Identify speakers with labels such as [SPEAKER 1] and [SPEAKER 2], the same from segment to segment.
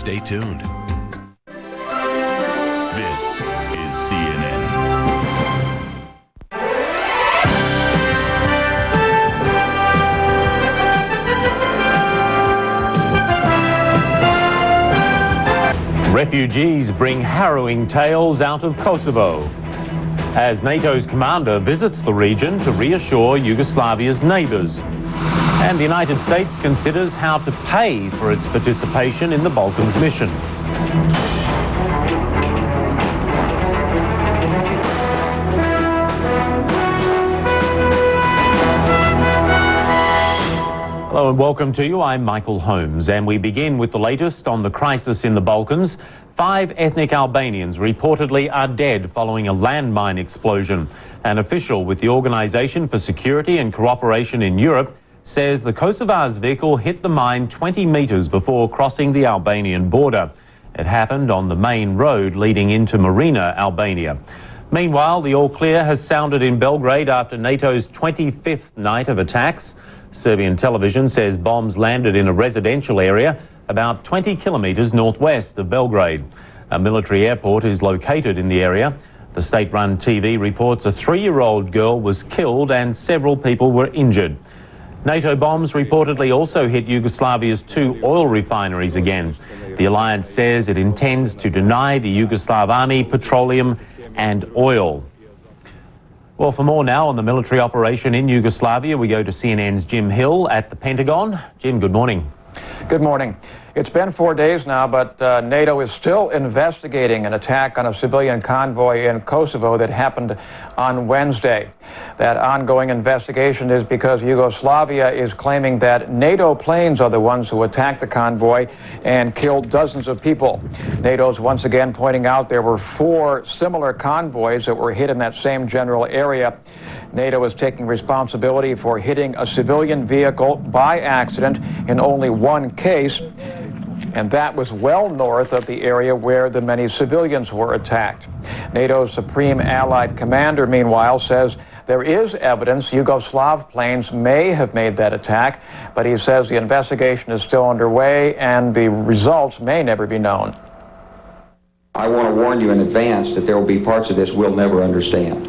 [SPEAKER 1] Stay tuned. This is CNN.
[SPEAKER 2] Refugees bring harrowing tales out of Kosovo as NATO's commander visits the region to reassure Yugoslavia's neighbours. And the United States considers how to pay for its participation in the Balkans mission. Hello and welcome to you. I'm Michael Holmes, and we begin with the latest on the crisis in the Balkans. 5 ethnic Albanians reportedly are dead following a landmine explosion. An official with the Organisation for Security and Cooperation in Europe says the Kosovar's vehicle hit the mine 20 metres before crossing the Albanian border. It happened on the main road leading into Marina, Albania. Meanwhile, the all clear has sounded in Belgrade after NATO's 25th night of attacks. Serbian television says bombs landed in a residential area about 20 kilometres northwest of Belgrade. A military airport is located in the area. The state-run TV reports a 3-year-old girl was killed and several people were injured. NATO bombs reportedly also hit Yugoslavia's 2 oil refineries again. The alliance says it intends to deny the Yugoslav army petroleum and oil. Well, for more now on the military operation in Yugoslavia, we go to CNN's Jim Hill at the Pentagon. Jim, good morning.
[SPEAKER 3] Good morning. It's been 4 days now, but NATO is still investigating an attack on a civilian convoy in Kosovo that happened on Wednesday. That ongoing investigation is because Yugoslavia is claiming that NATO planes are the ones who attacked the convoy and killed dozens of people. NATO's once again pointing out there were 4 similar convoys that were hit in that same general area. NATO is taking responsibility for hitting a civilian vehicle by accident in only 1 case, and that was well north of the area where the many civilians were attacked. NATO's Supreme Allied Commander, meanwhile, says there is evidence Yugoslav planes may have made that attack, but he says the investigation is still underway and the results may never be known.
[SPEAKER 4] I want to warn you in advance that there will be parts of this we'll never understand.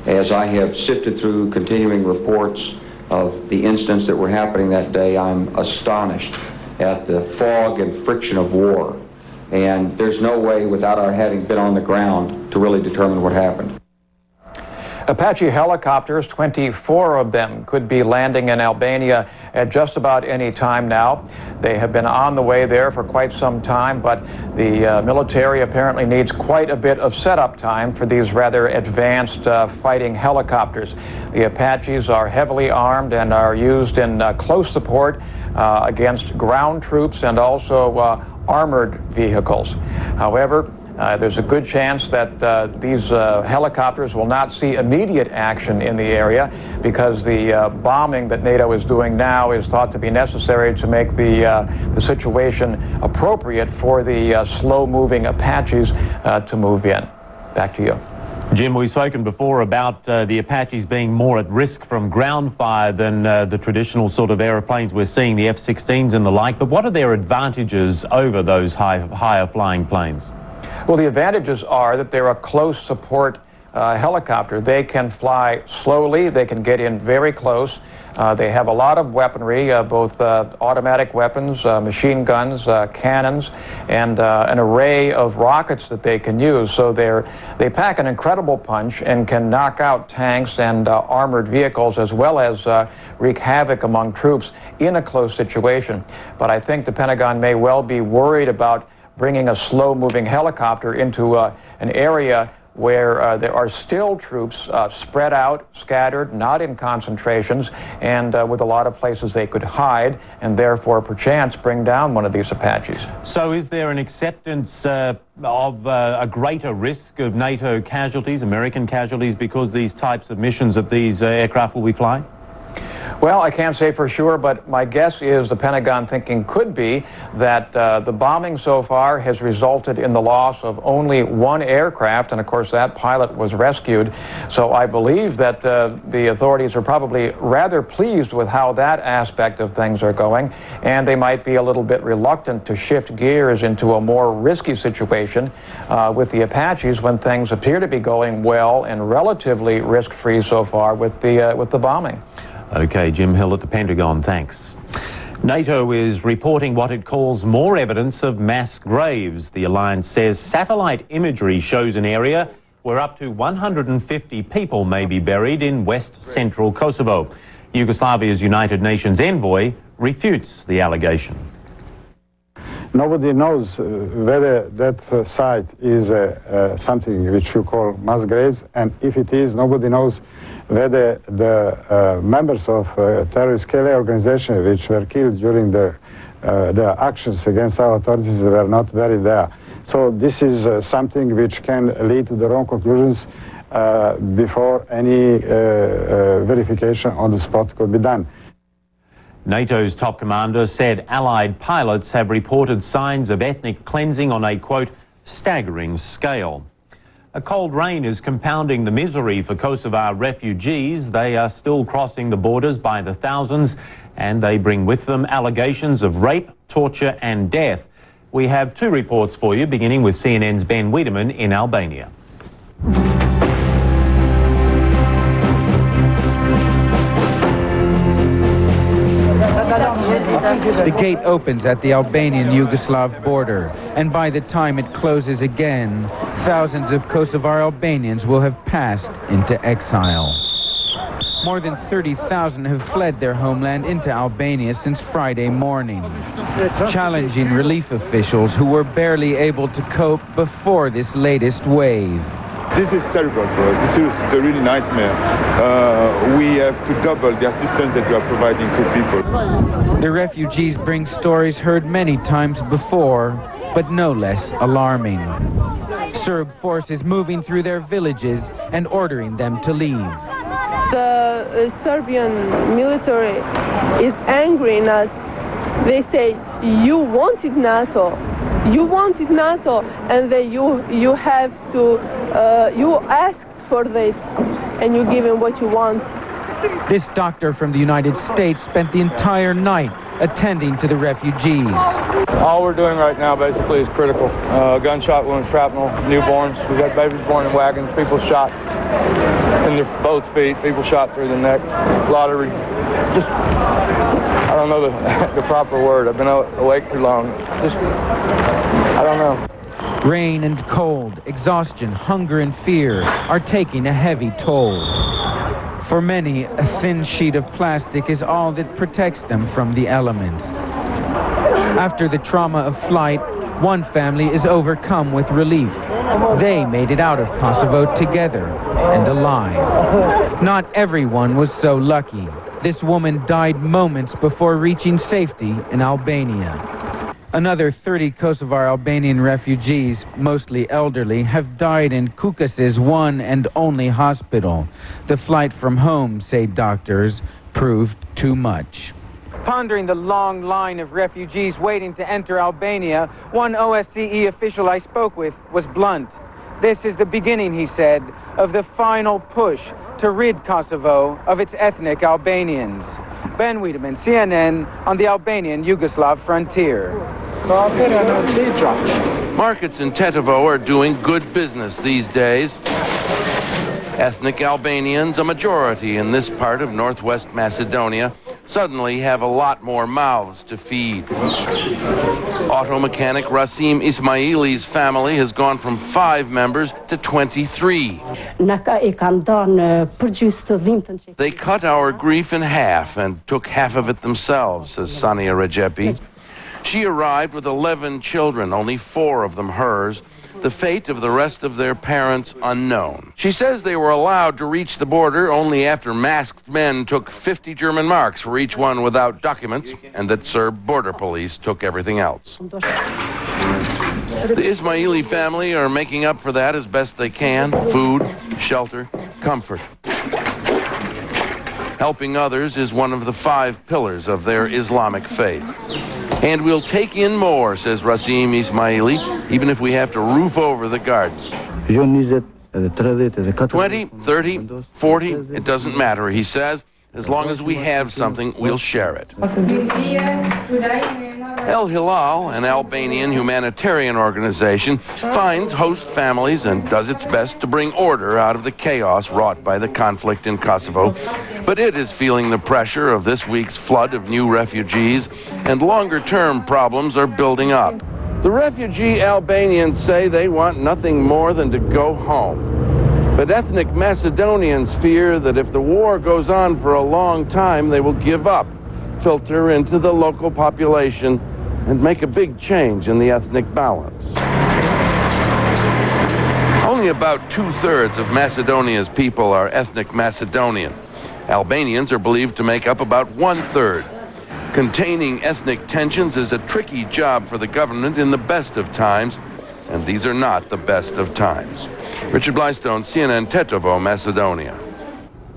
[SPEAKER 4] As I have sifted through continuing reports of the incidents that were happening that day, I'm astonished at the fog and friction of war. And there's no way, without our having been on the ground, to really determine what happened.
[SPEAKER 3] Apache helicopters, 24 of them, could be landing in Albania at just about any time now. They have been on the way there for quite some time, but the military apparently needs quite a bit of setup time for these rather advanced fighting helicopters. The Apaches are heavily armed and are used in close support against ground troops and also armored vehicles. However, there's a good chance that these helicopters will not see immediate action in the area because the bombing that NATO is doing now is thought to be necessary to make the situation appropriate for the slow-moving Apaches to move in. Back to you.
[SPEAKER 2] Jim, we've spoken before about the Apaches being more at risk from ground fire than the traditional sort of aeroplanes we're seeing, the F-16s and the like, but what are their advantages over those higher flying planes?
[SPEAKER 3] Well, the advantages are that they're a close support helicopter. They can fly slowly, they can get in very close. They have a lot of weaponry, both automatic weapons, machine guns, cannons, and an array of rockets that they can use. So they pack an incredible punch and can knock out tanks and armored vehicles, as well as wreak havoc among troops in a close situation. But I think the Pentagon may well be worried about bringing a slow-moving helicopter into an area where there are still troops spread out, scattered, not in concentrations, and with a lot of places they could hide, and therefore, perchance, bring down one of these Apaches.
[SPEAKER 2] So is there an acceptance of a greater risk of NATO casualties, American casualties, because these types of missions that these aircraft will be flying?
[SPEAKER 3] Well, I can't say for sure, but my guess is the Pentagon thinking could be that the bombing so far has resulted in the loss of only one aircraft, and of course that pilot was rescued. So I believe that the authorities are probably rather pleased with how that aspect of things are going, and they might be a little bit reluctant to shift gears into a more risky situation with the Apaches when things appear to be going well and relatively risk-free so far with the bombing.
[SPEAKER 2] Okay, Jim Hill at the Pentagon, thanks. NATO is reporting what it calls more evidence of mass graves. The alliance says satellite imagery shows an area where up to 150 people may be buried in west-central Kosovo. Yugoslavia's United Nations envoy refutes the allegation.
[SPEAKER 5] Nobody knows whether that site is something which you call mass graves, and if it is, nobody knows whether the members of terrorist killer organization which were killed during the actions against our authorities were not buried there. So this is something which can lead to the wrong conclusions before any verification on the spot could be done.
[SPEAKER 2] NATO's top commander said Allied pilots have reported signs of ethnic cleansing on a, quote, staggering scale. A cold rain is compounding the misery for Kosovar refugees. They are still crossing the borders by the thousands, and they bring with them allegations of rape, torture and death. We have two reports for you, beginning with CNN's Ben Wiedemann in Albania.
[SPEAKER 6] The gate opens at the Albanian-Yugoslav border, and by the time it closes again, thousands of Kosovar Albanians will have passed into exile. More than 30,000 have fled their homeland into Albania since Friday morning, challenging relief officials who were barely able to cope before this latest wave.
[SPEAKER 7] This is terrible for us. This is a really nightmare. We have to double the assistance that we are providing to people.
[SPEAKER 6] The refugees bring stories heard many times before, but no less alarming. Serb forces moving through their villages and ordering them to leave.
[SPEAKER 8] The Serbian military is angering us. They say, you wanted NATO. You wanted NATO, and then you have to, you asked for that, and you give them what you want.
[SPEAKER 6] This doctor from the United States spent the entire night attending to the refugees.
[SPEAKER 9] All we're doing right now basically is critical. Gunshot wounds, shrapnel, newborns. We've got babies born in wagons, people shot in their both feet, people shot through the neck. A lot of, just, I don't know the proper word. I've been awake too long. Just, I don't know.
[SPEAKER 6] Rain and cold, exhaustion, hunger and fear are taking a heavy toll. For many, a thin sheet of plastic is all that protects them from the elements. After the trauma of flight, one family is overcome with relief. They made it out of Kosovo together and alive. Not everyone was so lucky. This woman died moments before reaching safety in Albania. Another 30 Kosovar Albanian refugees, mostly elderly, have died in Kukas's one and only hospital. The flight from home, say doctors, proved too much. Pondering the long line of refugees waiting to enter Albania, one OSCE official I spoke with was blunt. This is the beginning, he said, of the final push to rid Kosovo of its ethnic Albanians. Ben Wiedemann, CNN, on the Albanian-Yugoslav frontier.
[SPEAKER 10] Markets in Tetovo are doing good business these days. Ethnic Albanians, a majority in this part of northwest Macedonia, suddenly have a lot more mouths to feed. Auto mechanic Rasim Ismaili's family has gone from 5 members to 23. They cut our grief in half and took half of it themselves, says Sania Rejepi. She arrived with 11 children, only 4 of them hers. The fate of the rest of their parents unknown. She says they were allowed to reach the border only after masked men took 50 German marks for each one without documents, and that Serb border police took everything else. The Ismaili family are making up for that as best they can. Food, shelter, comfort. Helping others is one of the 5 pillars of their Islamic faith. And we'll take in more, says Rasim Ismaili, even if we have to roof over the garden. 20, 30, 40, it doesn't matter, he says. As long as we have something, we'll share it. El Hilal, an Albanian humanitarian organization, finds host families and does its best to bring order out of the chaos wrought by the conflict in Kosovo. But it is feeling the pressure of this week's flood of new refugees, and longer-term problems are building up. The refugee Albanians say they want nothing more than to go home. But ethnic Macedonians fear that if the war goes on for a long time, they will give up, filter into the local population, and make a big change in the ethnic balance. Only about 2/3 of Macedonia's people are ethnic Macedonian. Albanians are believed to make up about 1/3. Containing ethnic tensions is a tricky job for the government in the best of times, and these are not the best of times. Richard Blystone, CNN, Tetovo, Macedonia.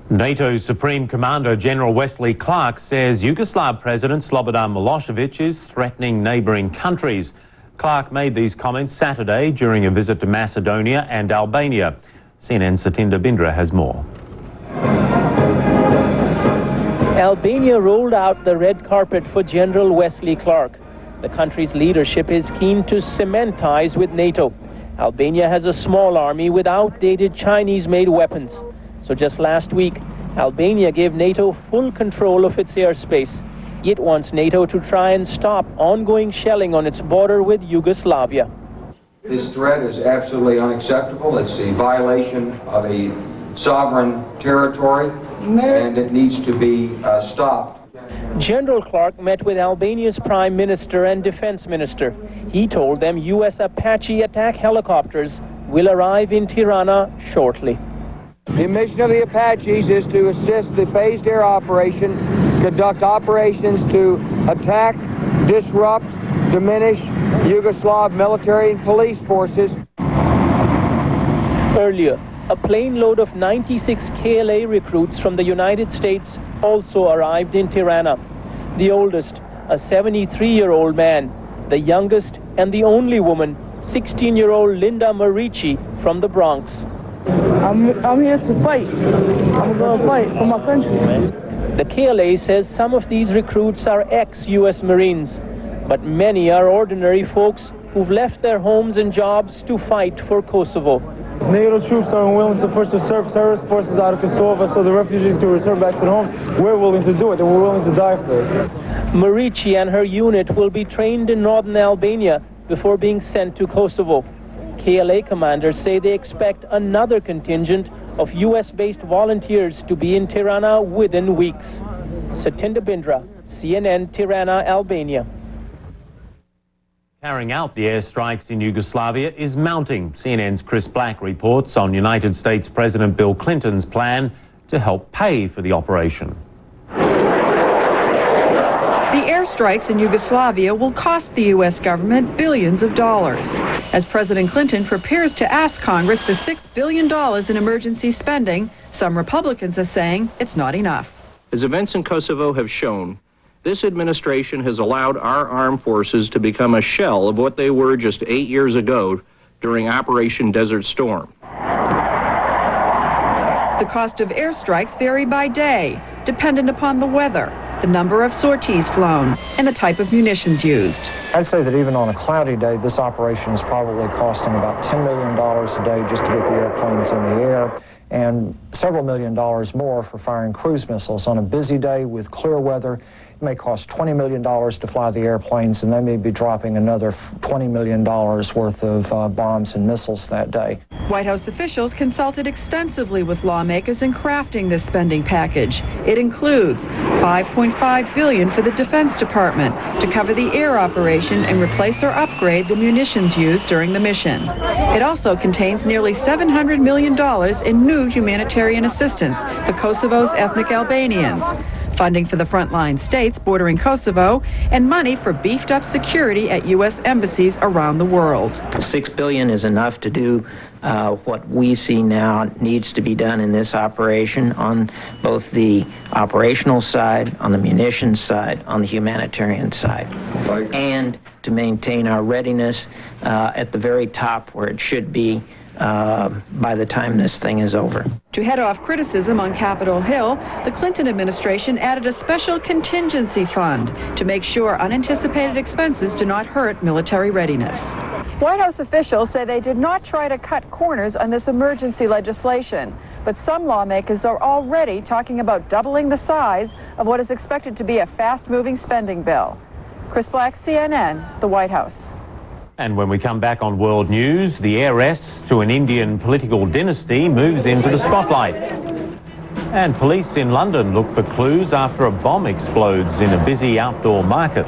[SPEAKER 2] NATO's Supreme Commander General Wesley Clark says Yugoslav President Slobodan Milosevic is threatening neighbouring countries. Clark made these comments Saturday during a visit to Macedonia and Albania. CNN's Satinder Bindra has more.
[SPEAKER 11] Albania rolled out the red carpet for General Wesley Clark. The country's leadership is keen to cement ties with NATO. Albania has a small army with outdated Chinese-made weapons. So just last week, Albania gave NATO full control of its airspace. It wants NATO to try and stop ongoing shelling on its border with Yugoslavia.
[SPEAKER 4] This threat is absolutely unacceptable. It's a violation of a sovereign territory, and it needs to be stopped.
[SPEAKER 11] General Clark met with Albania's Prime Minister and Defense Minister. He told them U.S. Apache attack helicopters will arrive in Tirana shortly.
[SPEAKER 12] The mission of the Apaches is to assist the phased air operation, conduct operations to attack, disrupt, diminish Yugoslav military and police forces.
[SPEAKER 11] Earlier, a plane load of 96 KLA recruits from the United States also arrived in Tirana. The oldest, a 73-year-old man, the youngest and the only woman, 16-year-old Linda Marici from the Bronx.
[SPEAKER 13] I'm here to fight. I'm going to fight for my country.
[SPEAKER 11] The KLA says some of these recruits are ex-U.S. Marines, but many are ordinary folks who've left their homes and jobs to fight for Kosovo.
[SPEAKER 13] NATO troops are unwilling to push the Serb terrorist forces out of Kosovo so the refugees can return back to their homes. We're willing to do it, and we're willing to die for it.
[SPEAKER 11] Marici and her unit will be trained in northern Albania before being sent to Kosovo. KLA commanders say they expect another contingent of U.S.-based volunteers to be in Tirana within weeks. Satinder Bindra, CNN, Tirana, Albania.
[SPEAKER 2] Carrying out the airstrikes in Yugoslavia is mounting. CNN's Chris Black reports on United States President Bill Clinton's plan to help pay for the operation.
[SPEAKER 14] The airstrikes in Yugoslavia will cost the U.S. government billions of dollars. As President Clinton prepares to ask Congress for $6 billion in emergency spending, some Republicans are saying it's not enough.
[SPEAKER 15] As events in Kosovo have shown, this administration has allowed our armed forces to become a shell of what they were just 8 years ago during Operation Desert Storm.
[SPEAKER 14] The cost of airstrikes vary by day, dependent upon the weather, the number of sorties flown, and the type of munitions used.
[SPEAKER 16] I'd say that even on a cloudy day, this operation is probably costing about $10 million a day just to get the airplanes in the air, and several $1 million more for firing cruise missiles. On a busy day with clear weather, it may cost $20 million to fly the airplanes, and they may be dropping another $20 million worth of bombs and missiles that day.
[SPEAKER 14] White House officials consulted extensively with lawmakers in crafting this spending package. It includes $5.5 billion for the Defense Department to cover the air operation and replace or upgrade the munitions used during the mission. It also contains nearly $700 million in new humanitarian assistance for Kosovo's ethnic Albanians. funding for the frontline states bordering Kosovo, and money for beefed up security at U.S. embassies around the world.
[SPEAKER 17] $6 billion is enough to do what we see now needs to be done in this operation on both the operational side, on the munitions side, on the humanitarian side, and to maintain our readiness at the very top where it should be by the time this thing is over.
[SPEAKER 14] To head off criticism on Capitol Hill, the Clinton administration added a special contingency fund to make sure unanticipated expenses do not hurt military readiness.
[SPEAKER 18] White House officials say they did not try to cut corners on this emergency legislation, but some lawmakers are already talking about doubling the size of what is expected to be a fast-moving spending bill. Chris Black, CNN, the White House.
[SPEAKER 2] And when we come back on World News, the heiress to an Indian political dynasty moves into the spotlight. And police in London look for clues after a bomb explodes in a busy outdoor market.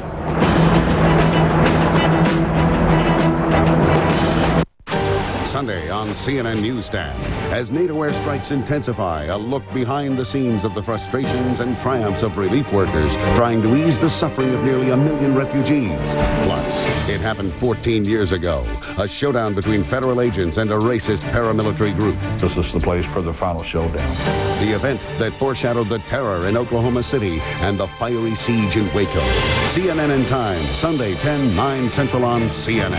[SPEAKER 19] Sunday on CNN Newsstand. As NATO airstrikes intensify, a look behind the scenes of the frustrations and triumphs of relief workers trying to ease the suffering of nearly 1 million refugees. Plus, it happened 14 years ago. A showdown between federal agents and a racist paramilitary group.
[SPEAKER 20] This is the place for the final showdown.
[SPEAKER 19] The event that foreshadowed the terror in Oklahoma City and the fiery siege in Waco. CNN in Time, Sunday, 9 Central on CNN.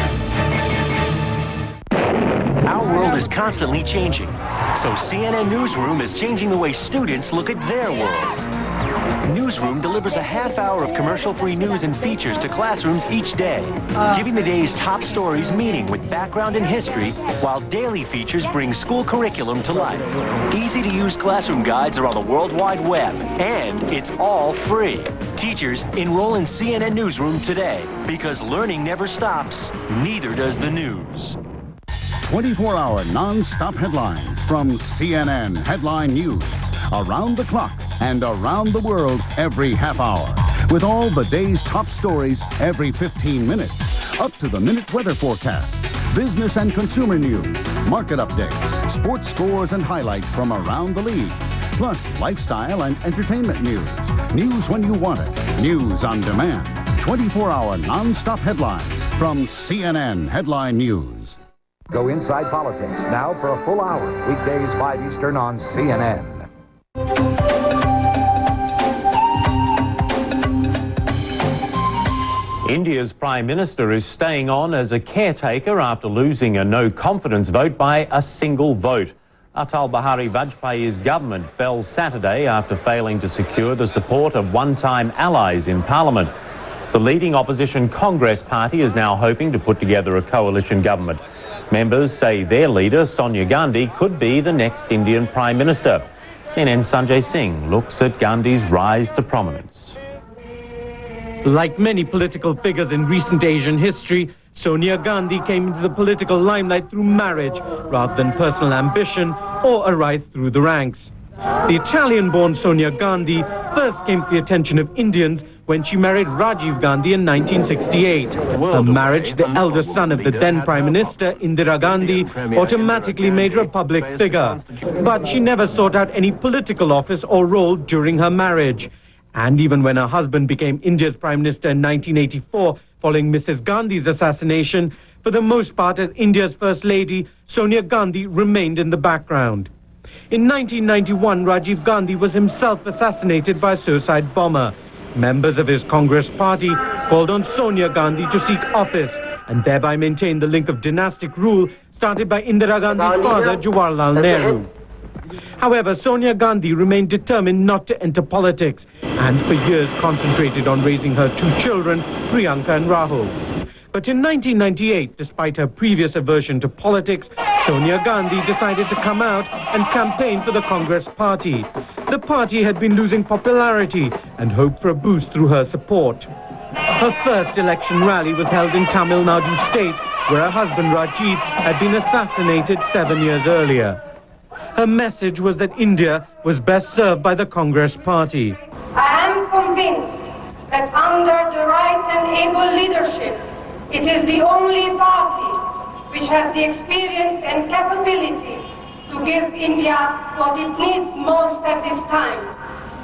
[SPEAKER 21] Our world is constantly changing, so CNN Newsroom is changing the way students look at their world. Newsroom delivers a half hour of commercial-free news and features to classrooms each day, giving the day's top stories meaning with background and history, while daily features bring school curriculum to life. Easy-to-use classroom guides are on the World Wide Web, and it's all free. Teachers, enroll in CNN Newsroom today, because learning never stops, neither does the news.
[SPEAKER 19] 24-hour non-stop headlines from CNN Headline News. Around the clock and around the world every half hour. With all the day's top stories every 15 minutes. Up-to-the-minute weather forecasts, business and consumer news, market updates, sports scores and highlights from around the leagues. Plus lifestyle and entertainment news. News when you want it. News on demand. 24-hour non-stop headlines from CNN Headline News.
[SPEAKER 22] Go inside politics now for a full hour. Weekdays 5 Eastern on CNN.
[SPEAKER 2] India's Prime Minister is staying on as a caretaker after losing a no-confidence vote by a single vote. Atal Bihari Vajpayee's government fell Saturday after failing to secure the support of one-time allies in Parliament. The leading opposition Congress party is now hoping to put together a coalition government. Members say their leader, Sonia Gandhi, could be the next Indian Prime Minister. CNN's Sanjay Singh looks at Gandhi's rise to prominence.
[SPEAKER 23] Like many political figures in recent Asian history, Sonia Gandhi came into the political limelight through marriage rather than personal ambition or a rise through the ranks. The Italian-born Sonia Gandhi first came to the attention of Indians when she married Rajiv Gandhi in 1968. Her marriage, the elder son of the then Prime Minister, Indira Gandhi, automatically made her a public figure. But she never sought out any political office or role during her marriage. And even when her husband became India's Prime Minister in 1984, following Mrs. Gandhi's assassination, for the most part as India's First Lady, Sonia Gandhi remained in the background. In 1991, Rajiv Gandhi was himself assassinated by a suicide bomber. Members of his Congress party called on Sonia Gandhi to seek office and thereby maintain the link of dynastic rule started by Indira Gandhi's father, Jawaharlal Nehru. However, Sonia Gandhi remained determined not to enter politics and for years concentrated on raising her two children, Priyanka and Rahul. But in 1998, despite her previous aversion to politics, Sonia Gandhi decided to come out and campaign for the Congress party. The party had been losing popularity and hoped for a boost through her support. Her first election rally was held in Tamil Nadu state, where her husband Rajiv had been assassinated 7 years earlier. Her message was that India was best served by the Congress party.
[SPEAKER 24] I am convinced that under the right and able leadership, it is the only party which has the experience and capability to give India what it needs most at this time,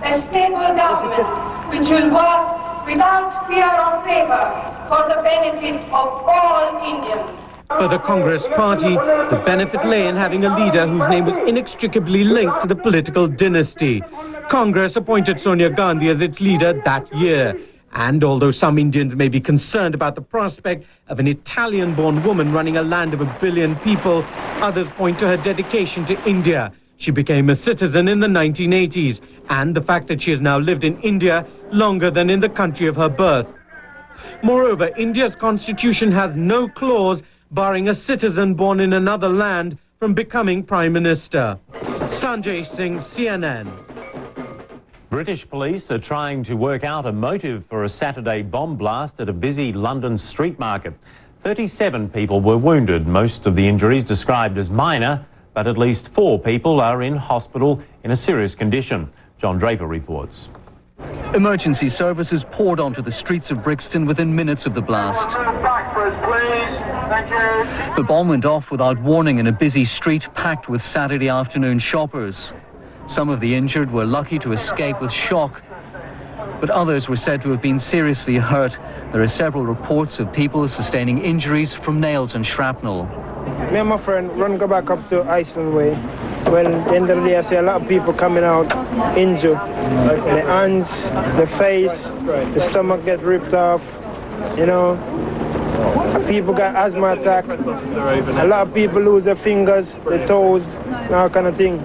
[SPEAKER 24] a stable government which will work without fear or favor for the benefit of all Indians.
[SPEAKER 23] For the Congress Party, the benefit lay in having a leader whose name was inextricably linked to the political dynasty. Congress appointed Sonia Gandhi as its leader that year. And although some Indians may be concerned about the prospect of an Italian-born woman running a land of 1 billion people, others point to her dedication to India. She became a citizen in the 1980s, and the fact that she has now lived in India longer than in the country of her birth. Moreover, India's constitution has no clause barring a citizen born in another land from becoming Prime Minister. Sanjay Singh, CNN.
[SPEAKER 2] British police are trying to work out a motive for a Saturday bomb blast at a busy London street market. 37 people were wounded, most of the injuries described as minor, but at least 4 people are in hospital in a serious condition. John Draper reports.
[SPEAKER 1] Emergency services poured onto the streets of Brixton within minutes of the blast. The bomb went off without warning in a busy street packed with Saturday afternoon shoppers. Some of the injured were lucky to escape with shock, but others were said to have been seriously hurt. There are several reports of people sustaining injuries from nails and shrapnel.
[SPEAKER 3] Me and my friend go back up to Iceland Way. Well, at the end of the day, I see a lot of people coming out injured. The hands, the face, the stomach get ripped off, you know. People got asthma attack. A lot of people lose their fingers, their toes, that kind of thing.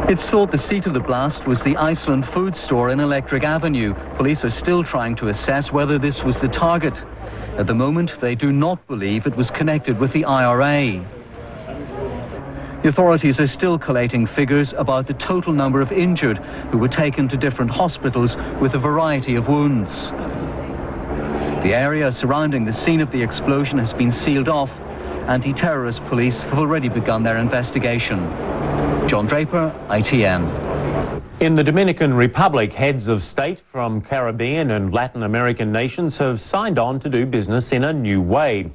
[SPEAKER 1] It's thought the seat of the blast was the Iceland food store in Electric Avenue. Police are still trying to assess whether this was the target. At the moment, they do not believe it was connected with the IRA. The authorities are still collating figures about the total number of injured who were taken to different hospitals with a variety of wounds. The area surrounding the scene of the explosion has been sealed off. Anti-terrorist police have already begun their investigation. John Draper, ITN.
[SPEAKER 2] In the Dominican Republic, heads of state from Caribbean and Latin American nations have signed on to do business in a new way.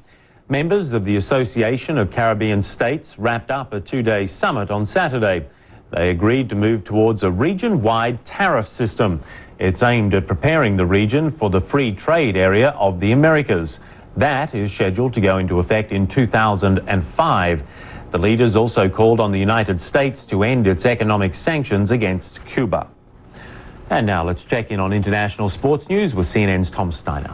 [SPEAKER 2] Members of the Association of Caribbean States wrapped up a 2-day summit on Saturday. They agreed to move towards a region-wide tariff system. It's aimed at preparing the region for the free trade area of the Americas. That is scheduled to go into effect in 2005. The leaders also called on the United States to end its economic sanctions against Cuba. And now let's check in on international sports news with CNN's Tom Steiner.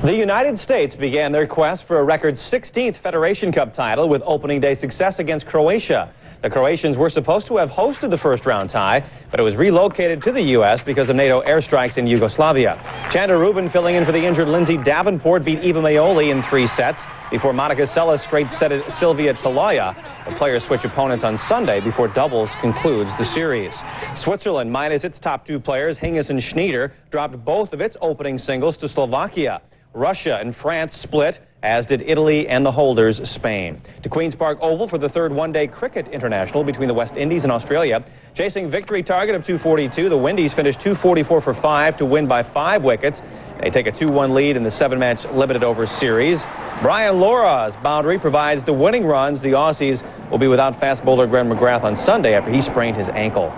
[SPEAKER 5] The United States began their quest for a record 16th Federation Cup title with opening day success against Croatia. The Croatians were supposed to have hosted the first-round tie, but it was relocated to the U.S. because of NATO airstrikes in Yugoslavia. Chandler Rubin, filling in for the injured Lindsay Davenport, beat Eva Maioli in 3 sets before Monica Seles straight-setted Sylvia Talaya. The players switch opponents on Sunday before doubles concludes the series. Switzerland, minus its top 2 players, Hingis and Schneider, dropped both of its opening singles to Slovakia. Russia and France split, as did Italy and the holders, Spain. To Queen's Park Oval for the 3rd one-day cricket international between the West Indies and Australia. Chasing victory target of 242, the Windies finished 244 for 5 to win by 5 wickets. They take a 2-1 lead in the 7-match limited over series. Brian Lara's boundary provides the winning runs. The Aussies will be without fast bowler Glenn McGrath on Sunday after he sprained his ankle.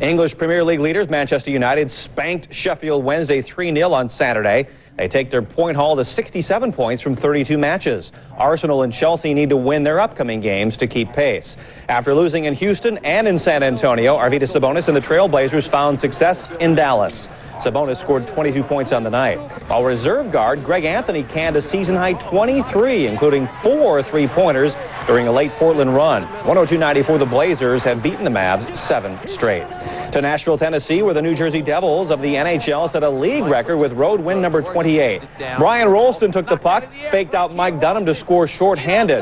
[SPEAKER 5] English Premier League leaders Manchester United spanked Sheffield Wednesday 3-0 on Saturday. They take their point haul to 67 points from 32 matches. Arsenal and Chelsea need to win their upcoming games to keep pace. After losing in Houston and in San Antonio, Arvydas Sabonis and the Trailblazers found success in Dallas. Sabonis scored 22 points on the night, while reserve guard Greg Anthony canned a season-high 23, including 4 3-pointers during a late Portland run. 102-94, the Blazers have beaten the Mavs 7 straight. To Nashville, Tennessee, where the New Jersey Devils of the NHL set a league record with road win number 28. Brian Rolston took the puck, faked out Mike Dunham to score shorthanded.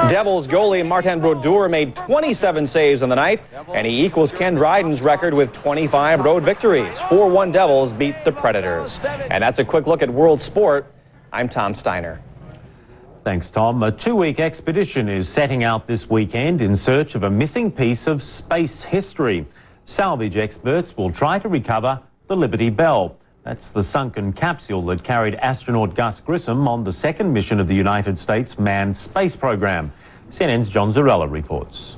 [SPEAKER 5] Devils goalie Martin Brodeur made 27 saves on the night, and he equals Ken Dryden's record with 25 road victories. 4-1 Devils beat the Predators. And that's a quick look at world sport. I'm Tom Steiner.
[SPEAKER 2] Thanks, Tom. A 2-week expedition is setting out this weekend in search of a missing piece of space history. Salvage experts will try to recover the Liberty Bell. That's the sunken capsule that carried astronaut Gus Grissom on the 2nd mission of the United States manned space program. CNN's John Zarella reports.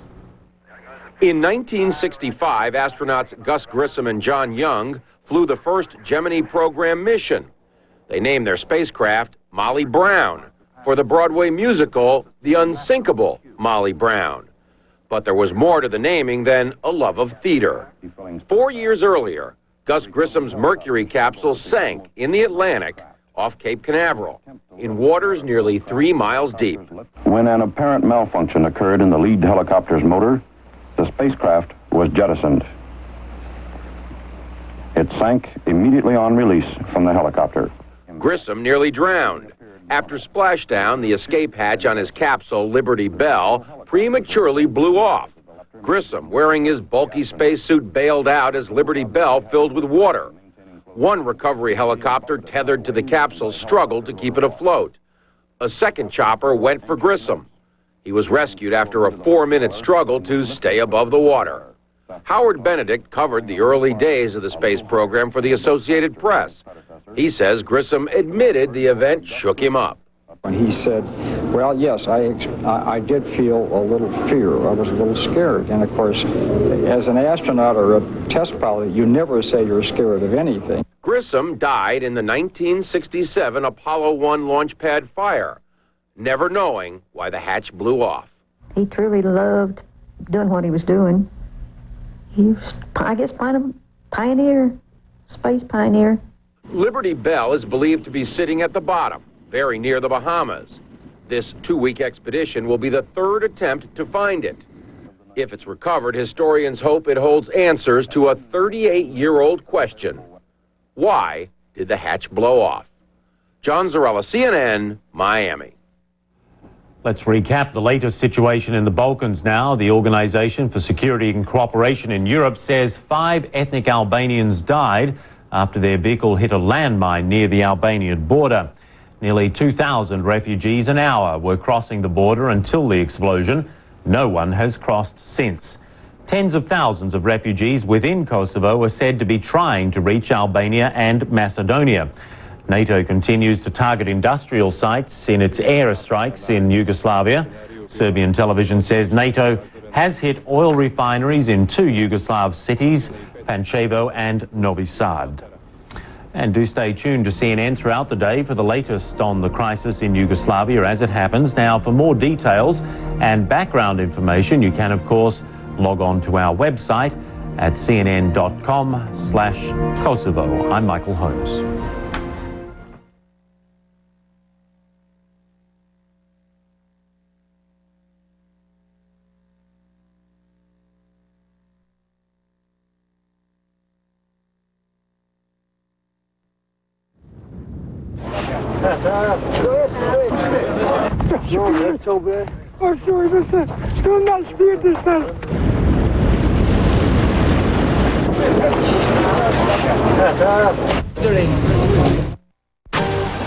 [SPEAKER 6] In 1965, astronauts Gus Grissom and John Young flew the first Gemini program mission. They named their spacecraft Molly Brown for the Broadway musical The Unsinkable Molly Brown. But there was more to the naming than a love of theater. 4 years earlier, Gus Grissom's Mercury capsule sank in the Atlantic off Cape Canaveral in waters nearly 3 miles deep.
[SPEAKER 7] When an apparent malfunction occurred in the lead helicopter's motor, the spacecraft was jettisoned. It sank immediately on release from the helicopter.
[SPEAKER 6] Grissom nearly drowned. After splashdown, the escape hatch on his capsule, Liberty Bell, prematurely blew off. Grissom, wearing his bulky spacesuit, bailed out as Liberty Bell filled with water. One recovery helicopter tethered to the capsule struggled to keep it afloat. A second chopper went for Grissom. He was rescued after a 4-minute struggle to stay above the water. Howard Benedict covered the early days of the space program for the Associated Press. He says Grissom admitted the event shook him up.
[SPEAKER 8] He said, well, yes, I did feel a little fear. I was a little scared. And of course, as an astronaut or a test pilot, you never say you're scared of anything.
[SPEAKER 6] Grissom died in the 1967 Apollo 1 launch pad fire, never knowing why the hatch blew off.
[SPEAKER 9] He truly loved doing what he was doing. He was, I guess, pioneer, space pioneer.
[SPEAKER 6] Liberty Bell is believed to be sitting at the bottom, very near the Bahamas. This 2-week expedition will be the third attempt to find it. If it's recovered, historians hope it holds answers to a 38-year-old question. Why did the hatch blow off? John Zarella, CNN, Miami.
[SPEAKER 2] Let's recap the latest situation in the Balkans now. The Organization for Security and Cooperation in Europe says 5 ethnic Albanians died after their vehicle hit a landmine near the Albanian border. Nearly 2,000 refugees an hour were crossing the border until the explosion. No one has crossed since. Tens of thousands of refugees within Kosovo are said to be trying to reach Albania and Macedonia. NATO continues to target industrial sites in its airstrikes in Yugoslavia. Serbian television says NATO has hit oil refineries in 2 Yugoslav cities, Pančevo and Novi Sad. And do stay tuned to CNN throughout the day for the latest on the crisis in Yugoslavia as it happens. Now, for more details and background information, you can, of course, log on to our website at cnn.com/Kosovo. I'm Michael Holmes.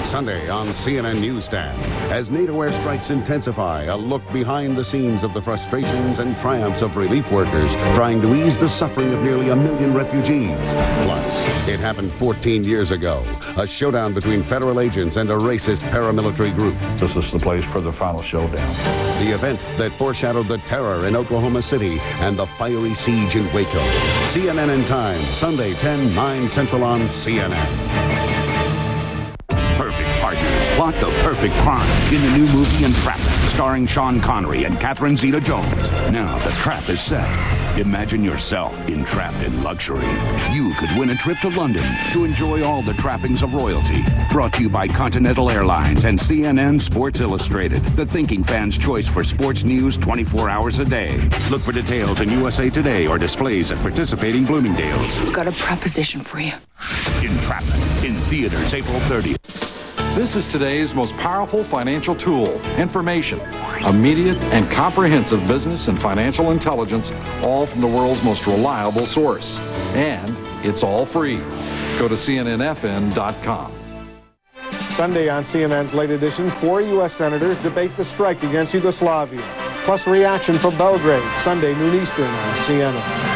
[SPEAKER 19] Sunday on CNN Newsstand, as NATO airstrikes intensify, a look behind the scenes of the frustrations and triumphs of relief workers trying to ease the suffering of nearly 1 million refugees. Plus, it happened 14 years ago, a showdown between federal agents and a racist paramilitary group.
[SPEAKER 20] This is the place for the final showdown.
[SPEAKER 19] The event that foreshadowed the terror in Oklahoma City and the fiery siege in Waco. CNN in Time, Sunday 10/9 Central on CNN.
[SPEAKER 25] Perfect partners plot the perfect crime in the new movie Entrapment, starring Sean Connery and Catherine Zeta-Jones. Now the trap is set. Imagine yourself entrapped in luxury. You could win a trip to London to enjoy all the trappings of royalty. Brought to you by Continental Airlines and CNN Sports Illustrated, the thinking fan's choice for sports news 24 hours a day. Look for details in USA Today or displays at participating Bloomingdale's.
[SPEAKER 26] Got a proposition for you.
[SPEAKER 25] Entrapment in theaters April 30th.
[SPEAKER 27] This is today's most powerful financial tool, information. Immediate and comprehensive business and financial intelligence, all from the world's most reliable source. And it's all free. Go to cnnfn.com.
[SPEAKER 3] Sunday on CNN's late edition, 4 U.S. senators debate the strike against Yugoslavia. Plus reaction from Belgrade, Sunday, noon Eastern on CNN.